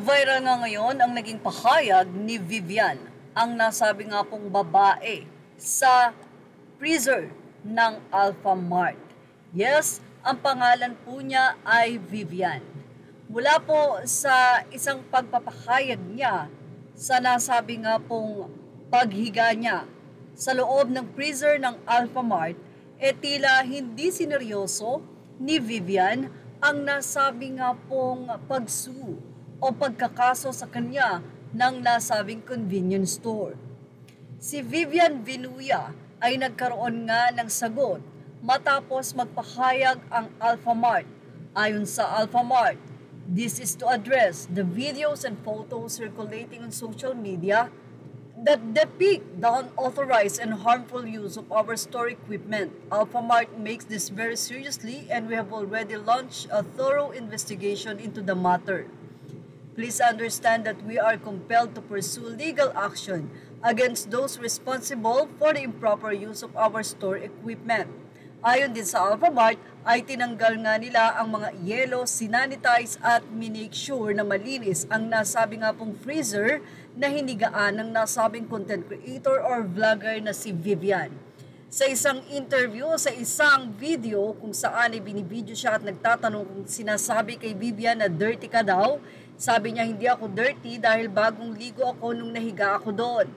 Viral nga ngayon ang naging pahayag ni Vivian, ang nasabi nga pong babae sa freezer ng Alfamart. Yes, ang pangalan po niya ay Vivian. Mula po sa isang pagpapahayag niya sa nasabi nga pong paghiga niya sa loob ng freezer ng Alfamart, tila hindi sineryoso ni Vivian ang nasabi nga pong pagsu o pagkakaso sa kanya ng nasabing convenience store. Si Vivian Vinuya ay nagkaroon nga ng sagot matapos magpahayag ang Alfamart. Ayon sa Alfamart, this is to address the videos and photos circulating on social media that depict the unauthorized and harmful use of our store equipment. Alfamart makes this very seriously and we have already launched a thorough investigation into the matter. Please understand that we are compelled to pursue legal action against those responsible for the improper use of our store equipment. Ayon din sa Alfamart, ay tinanggal nga nila ang mga yelo, sinanitize at minake sure na malinis ang nasabi nga pong freezer na hinigaan ng nasabing content creator or vlogger na si Vivian. Sa isang interview, sa isang video kung saan ay binibidyo siya at nagtatanong kung sinasabi kay Vivian na dirty ka daw, sabi niya hindi ako dirty dahil bagong ligo ako nung nahiga ako doon.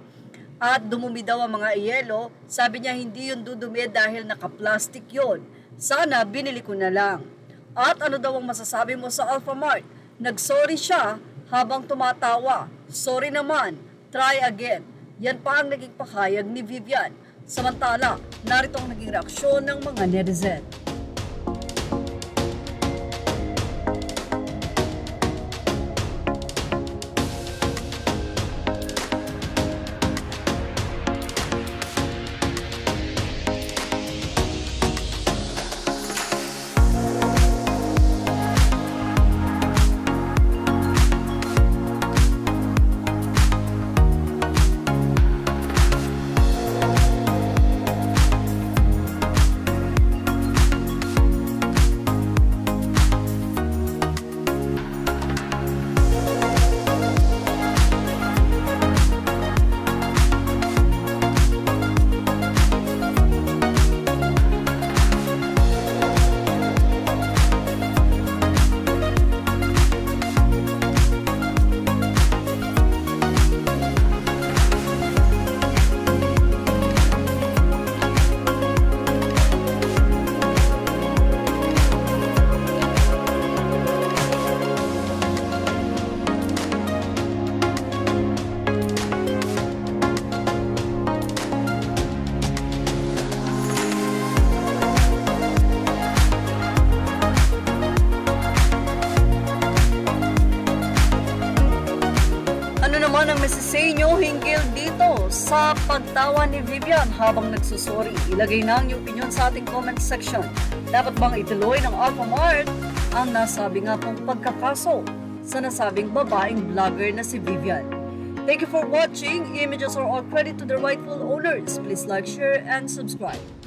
At dumumi daw ang mga yelo, sabi niya hindi yun dudumi dahil naka-plastic yun. Sana binili ko na lang. At ano daw ang masasabi mo sa Alfamart? Nag-sorry siya habang tumatawa. Sorry naman, try again. Yan pa ang naging pahayag ni Vivian. Samantala, narito ang naging reaksyon ng mga netizen. Ano naman ang message nyo hinggil dito sa pagtawa ni Vivian habang nagsusuri? Ilagay na ang inyong opinion sa ating comment section. Dapat bang ituloy ng Alfamart ang nasabi nga pong pagkakaso sa nasabing babaeng vlogger na si Vivian? Thank you for watching. Images are all credit to the rightful owners. Please like, share, and subscribe.